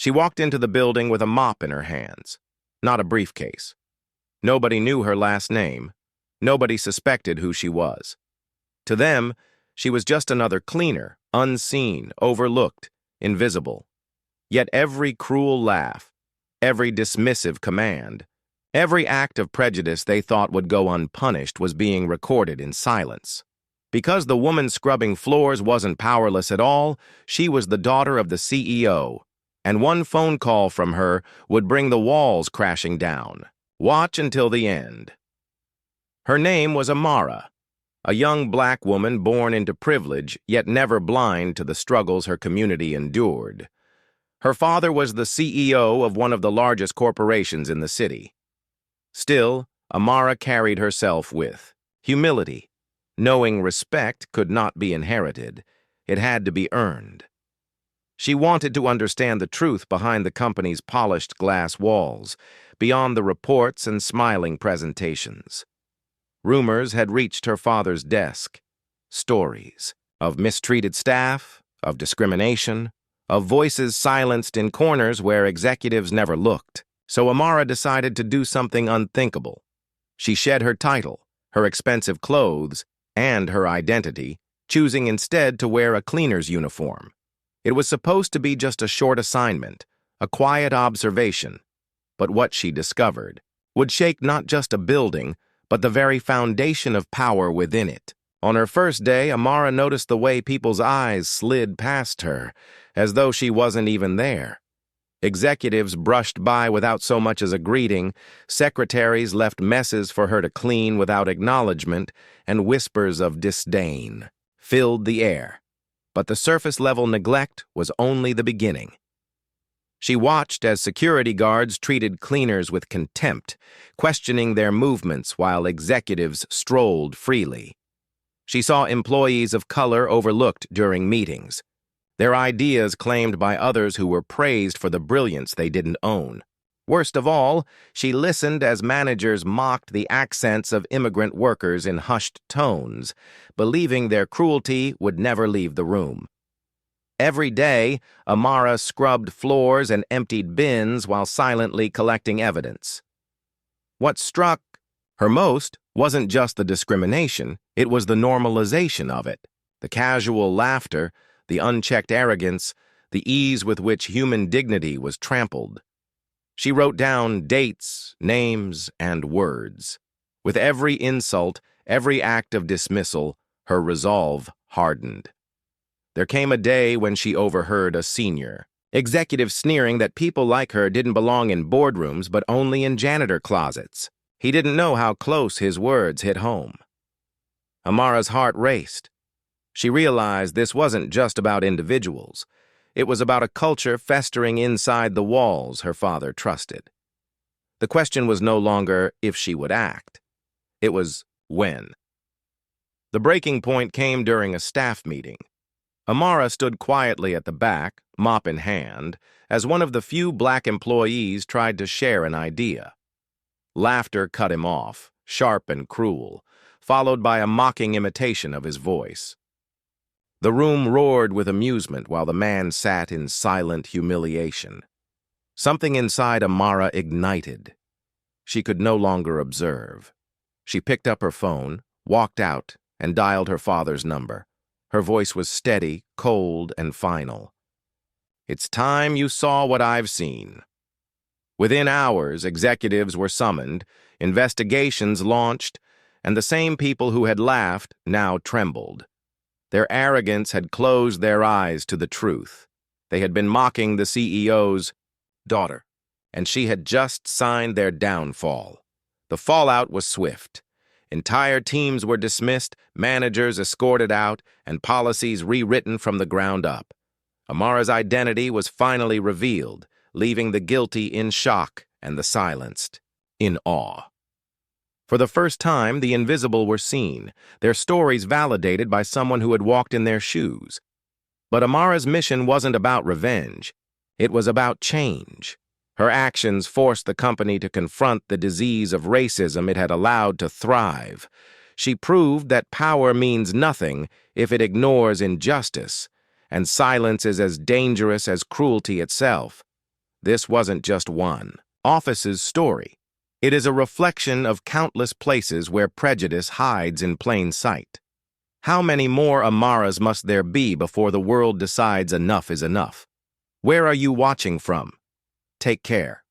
She walked into the building with a mop in her hands, not a briefcase. Nobody knew her last name. Nobody suspected who she was. To them, she was just another cleaner, unseen, overlooked, invisible. Yet every cruel laugh, every dismissive command, every act of prejudice they thought would go unpunished was being recorded in silence. Because the woman scrubbing floors wasn't powerless at all, she was the daughter of the CEO, and one phone call from her would bring the walls crashing down. Watch until the end. Her name was Amara, a young black woman born into privilege, yet never blind to the struggles her community endured. Her father was the CEO of one of the largest corporations in the city. Still, Amara carried herself with humility, knowing respect could not be inherited. It had to be earned. She wanted to understand the truth behind the company's polished glass walls, beyond the reports and smiling presentations. Rumors had reached her father's desk. Stories of mistreated staff, of discrimination, of voices silenced in corners where executives never looked. So Amara decided to do something unthinkable. She shed her title, her expensive clothes, and her identity, choosing instead to wear a cleaner's uniform. It was supposed to be just a short assignment, a quiet observation. But what she discovered would shake not just a building, but the very foundation of power within it. On her first day, Amara noticed the way people's eyes slid past her, as though she wasn't even there. Executives brushed by without so much as a greeting, secretaries left messes for her to clean without acknowledgement, and whispers of disdain filled the air. But the surface-level neglect was only the beginning. She watched as security guards treated cleaners with contempt, questioning their movements while executives strolled freely. She saw employees of color overlooked during meetings, their ideas claimed by others who were praised for the brilliance they didn't own. Worst of all, she listened as managers mocked the accents of immigrant workers in hushed tones, believing their cruelty would never leave the room. Every day, Amara scrubbed floors and emptied bins while silently collecting evidence. What struck her most wasn't just the discrimination, it was the normalization of it, the casual laughter, the unchecked arrogance, the ease with which human dignity was trampled. She wrote down dates, names, and words. With every insult, every act of dismissal, her resolve hardened. There came a day when she overheard a senior executive sneering that people like her didn't belong in boardrooms but only in janitor closets. He didn't know how close his words hit home. Amara's heart raced. She realized this wasn't just about individuals. It was about a culture festering inside the walls her father trusted. The question was no longer if she would act. It was when. The breaking point came during a staff meeting. Amara stood quietly at the back, mop in hand, as one of the few black employees tried to share an idea. Laughter cut him off, sharp and cruel, followed by a mocking imitation of his voice. The room roared with amusement while the man sat in silent humiliation. Something inside Amara ignited. She could no longer observe. She picked up her phone, walked out, and dialed her father's number. Her voice was steady, cold, and final. "It's time you saw what I've seen." Within hours, executives were summoned, investigations launched, and the same people who had laughed now trembled. Their arrogance had closed their eyes to the truth. They had been mocking the CEO's daughter, and she had just signed their downfall. The fallout was swift. Entire teams were dismissed, managers escorted out, and policies rewritten from the ground up. Amara's identity was finally revealed, leaving the guilty in shock and the silenced in awe. For the first time, the invisible were seen, their stories validated by someone who had walked in their shoes. But Amara's mission wasn't about revenge. It was about change. Her actions forced the company to confront the disease of racism it had allowed to thrive. She proved that power means nothing if it ignores injustice, and silence is as dangerous as cruelty itself. This wasn't just one office's story. It is a reflection of countless places where prejudice hides in plain sight. How many more Amaras must there be before the world decides enough is enough? Where are you watching from? Take care.